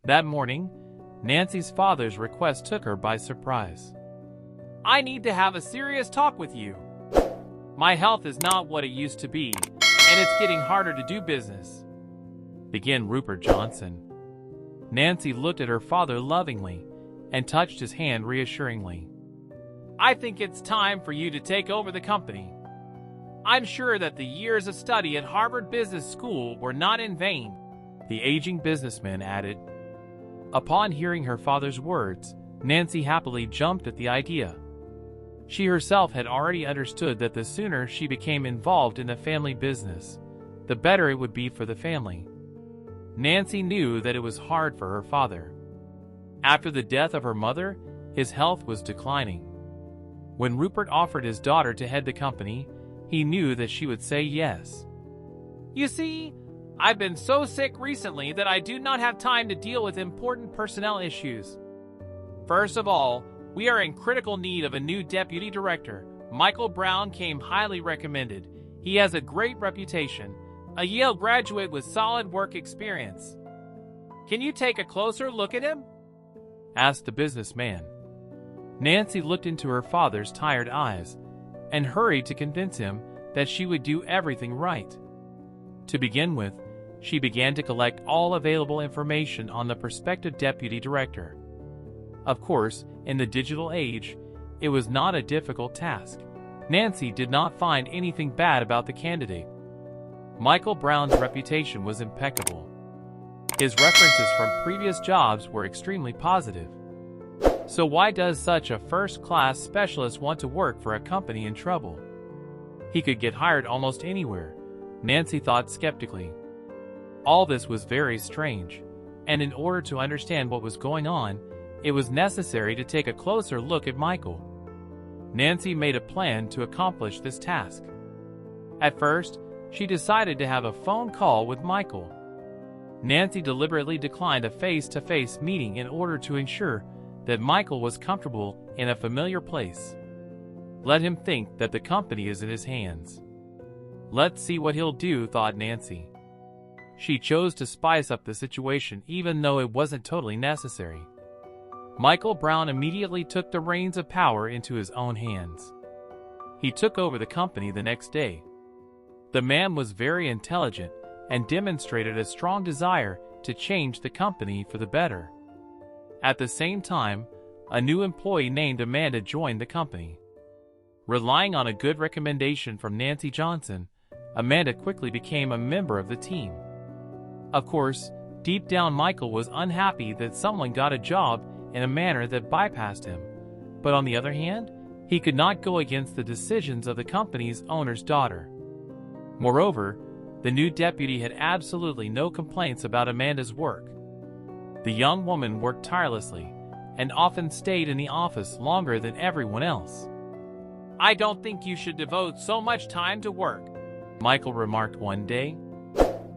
That morning, Nancy's father's request took her by surprise. "I need to have a serious talk with you. My health is not what it used to be, and it's getting harder to do business," began Rupert Johnson. Nancy looked at her father lovingly and touched his hand reassuringly. "I think it's time for you to take over the company. I'm sure that the years of study at Harvard Business School were not in vain," the aging businessman added. Upon hearing her father's words, Nancy happily jumped at the idea. She herself had already understood that the sooner she became involved in the family business, the better it would be for the family. Nancy knew that it was hard for her father. After the death of her mother, his health was declining. When Rupert offered his daughter to head the company, he knew that she would say yes. "You see, I've been so sick recently that I do not have time to deal with important personnel issues. First of all, we are in critical need of a new deputy director. Michael Brown came highly recommended. He has a great reputation, a Yale graduate with solid work experience. Can you take a closer look at him?" asked the businessman. Nancy looked into her father's tired eyes and hurried to convince him that she would do everything right. To begin with, she began to collect all available information on the prospective deputy director. Of course, in the digital age, it was not a difficult task. Nancy did not find anything bad about the candidate. Michael Brown's reputation was impeccable. His references from previous jobs were extremely positive. So why does such a first-class specialist want to work for a company in trouble? He could get hired almost anywhere, Nancy thought skeptically. All this was very strange, and in order to understand what was going on, it was necessary to take a closer look at Michael. Nancy made a plan to accomplish this task. At first, she decided to have a phone call with Michael. Nancy deliberately declined a face-to-face meeting in order to ensure that Michael was comfortable in a familiar place. Let him think that the company is in his hands. Let's see what he'll do, thought Nancy. She chose to spice up the situation even though it wasn't totally necessary. Michael Brown immediately took the reins of power into his own hands. He took over the company the next day. The man was very intelligent and demonstrated a strong desire to change the company for the better. At the same time, a new employee named Amanda joined the company. Relying on a good recommendation from Nancy Johnson, Amanda quickly became a member of the team. Of course, deep down Michael was unhappy that someone got a job in a manner that bypassed him, but on the other hand, he could not go against the decisions of the company's owner's daughter. Moreover, the new deputy had absolutely no complaints about Amanda's work. The young woman worked tirelessly and often stayed in the office longer than everyone else. "I don't think you should devote so much time to work," Michael remarked one day.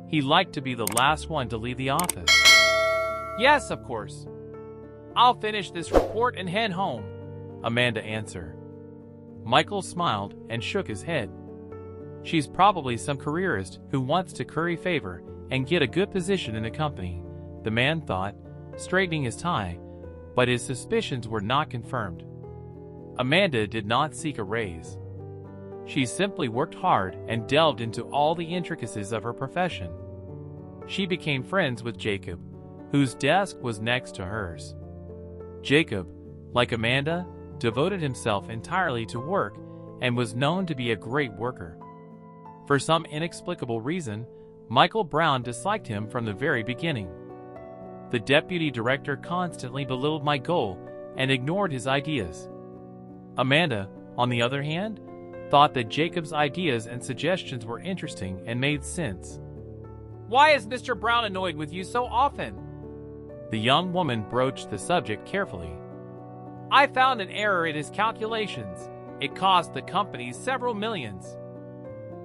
He liked to be the last one to leave the office. "Yes, of course. I'll finish this report and head home," Amanda answered. Michael smiled and shook his head. She's probably some careerist who wants to curry favor and get a good position in the company, the man thought, straightening his tie, but his suspicions were not confirmed. Amanda did not seek a raise. She simply worked hard and delved into all the intricacies of her profession. She became friends with Jacob, whose desk was next to hers. Jacob, like Amanda, devoted himself entirely to work and was known to be a great worker. For some inexplicable reason, Michael Brown disliked him from the very beginning. The deputy director constantly belittled Michael and ignored his ideas. Amanda, on the other hand, thought that Jacob's ideas and suggestions were interesting and made sense. "Why is Mr. Brown annoyed with you so often?" The young woman broached the subject carefully. "I found an error in his calculations. It cost the company several millions.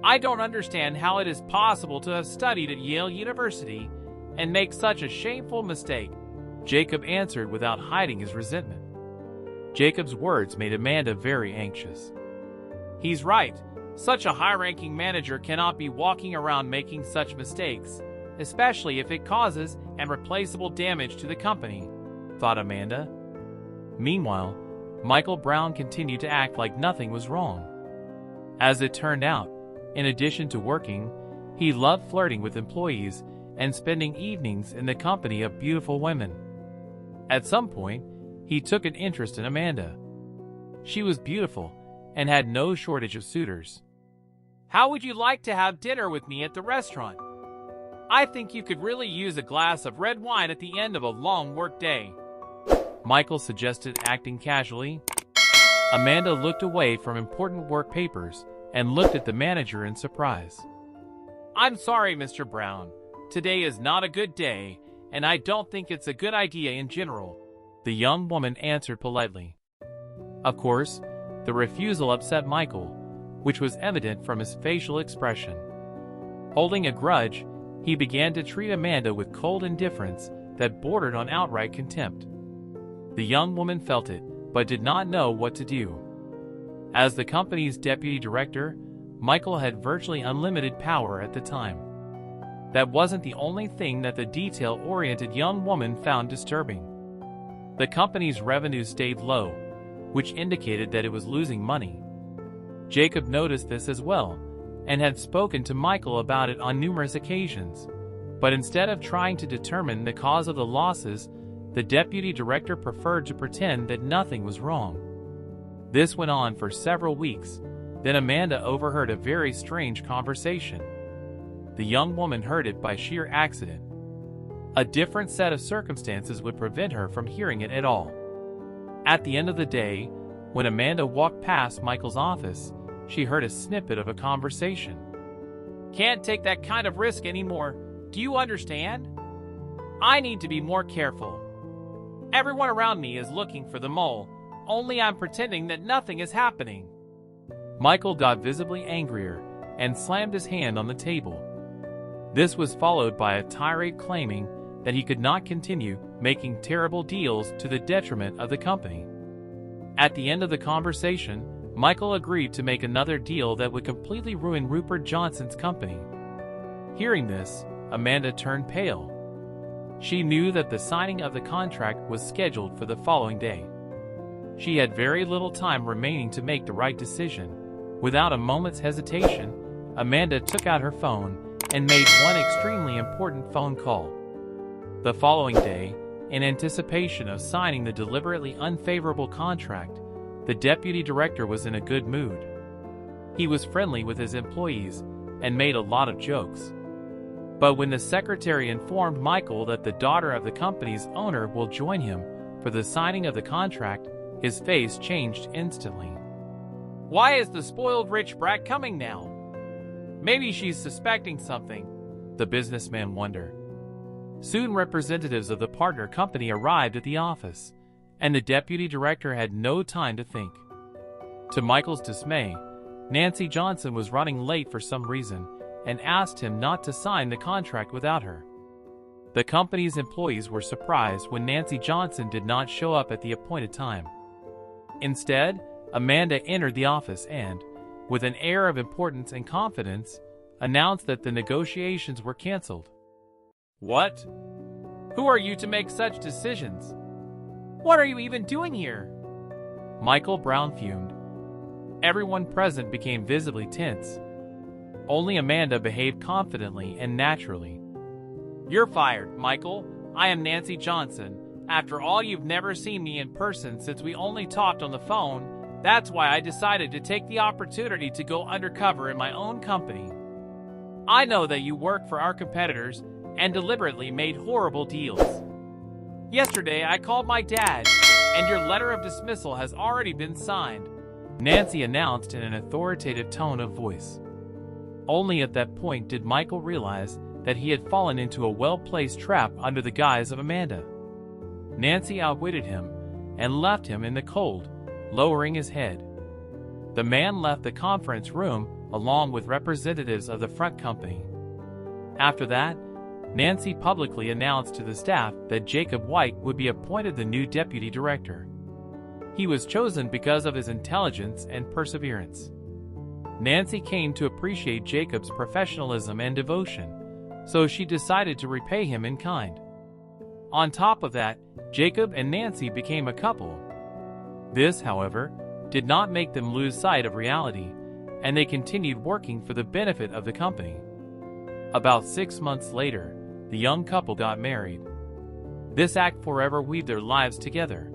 I don't understand how it is possible to have studied at Yale University and make such a shameful mistake," Jacob answered without hiding his resentment. Jacob's words made Amanda very anxious. "He's right. Such a high-ranking manager cannot be walking around making such mistakes, especially if it causes irreplaceable damage to the company, thought Amanda. Meanwhile, Michael Brown continued to act like nothing was wrong. As it turned out, in addition to working, he loved flirting with employees and spending evenings in the company of beautiful women. At some point, he took an interest in Amanda. She was beautiful and had no shortage of suitors. "How would you like to have dinner with me at the restaurant? I think you could really use a glass of red wine at the end of a long work day," Michael suggested, acting casually. Amanda looked away from important work papers and looked at the manager in surprise. "I'm sorry, Mr. Brown. Today is not a good day, and I don't think it's a good idea in general," the young woman answered politely. Of course, the refusal upset Michael, which was evident from his facial expression. Holding a grudge, he began to treat Amanda with cold indifference that bordered on outright contempt. The young woman felt it, but did not know what to do. As the company's deputy director, Michael had virtually unlimited power at the time. That wasn't the only thing that the detail-oriented young woman found disturbing. The company's revenue stayed low, which indicated that it was losing money. Jacob noticed this as well, and had spoken to Michael about it on numerous occasions. But instead of trying to determine the cause of the losses, the deputy director preferred to pretend that nothing was wrong. This went on for several weeks. Then Amanda overheard a very strange conversation. The young woman heard it by sheer accident. A different set of circumstances would prevent her from hearing it at all. At the end of the day, when Amanda walked past Michael's office, she heard a snippet of a conversation. "Can't take that kind of risk anymore. Do you understand? I need to be more careful. Everyone around me is looking for the mole, only I'm pretending that nothing is happening." Michael got visibly angrier and slammed his hand on the table. This was followed by a tirade claiming that he could not continue making terrible deals to the detriment of the company. At the end of the conversation, Michael agreed to make another deal that would completely ruin Rupert Johnson's company. Hearing this, Amanda turned pale. She knew that the signing of the contract was scheduled for the following day. She had very little time remaining to make the right decision. Without a moment's hesitation, Amanda took out her phone and made one extremely important phone call. The following day, in anticipation of signing the deliberately unfavorable contract, the deputy director was in a good mood. He was friendly with his employees and made a lot of jokes. But when the secretary informed Michael that the daughter of the company's owner will join him for the signing of the contract, his face changed instantly. "Why is the spoiled rich brat coming now? Maybe she's suspecting something," the businessman wondered. Soon representatives of the partner company arrived at the office, and the deputy director had no time to think. To Michael's dismay, Nancy Johnson was running late for some reason and asked him not to sign the contract without her. The company's employees were surprised when Nancy Johnson did not show up at the appointed time. Instead, Amanda entered the office and, with an air of importance and confidence, announced that the negotiations were canceled. "What? Who are you to make such decisions? What are you even doing here?" Michael Brown fumed. Everyone present became visibly tense. Only Amanda behaved confidently and naturally. "You're fired, Michael. I am Nancy Johnson. After all, you've never seen me in person since we only talked on the phone. That's why I decided to take the opportunity to go undercover in my own company. I know that you work for our competitors and deliberately made horrible deals. Yesterday, I called my dad, and your letter of dismissal has already been signed," Nancy announced in an authoritative tone of voice. Only at that point did Michael realize that he had fallen into a well-placed trap under the guise of Amanda. Nancy outwitted him and left him in the cold, lowering his head. The man left the conference room along with representatives of the front company. After that, Nancy publicly announced to the staff that Jacob White would be appointed the new deputy director. He was chosen because of his intelligence and perseverance. Nancy came to appreciate Jacob's professionalism and devotion, so she decided to repay him in kind. On top of that, Jacob and Nancy became a couple. This, however, did not make them lose sight of reality, and they continued working for the benefit of the company. About 6 months later, the young couple got married. This act forever weaved their lives together.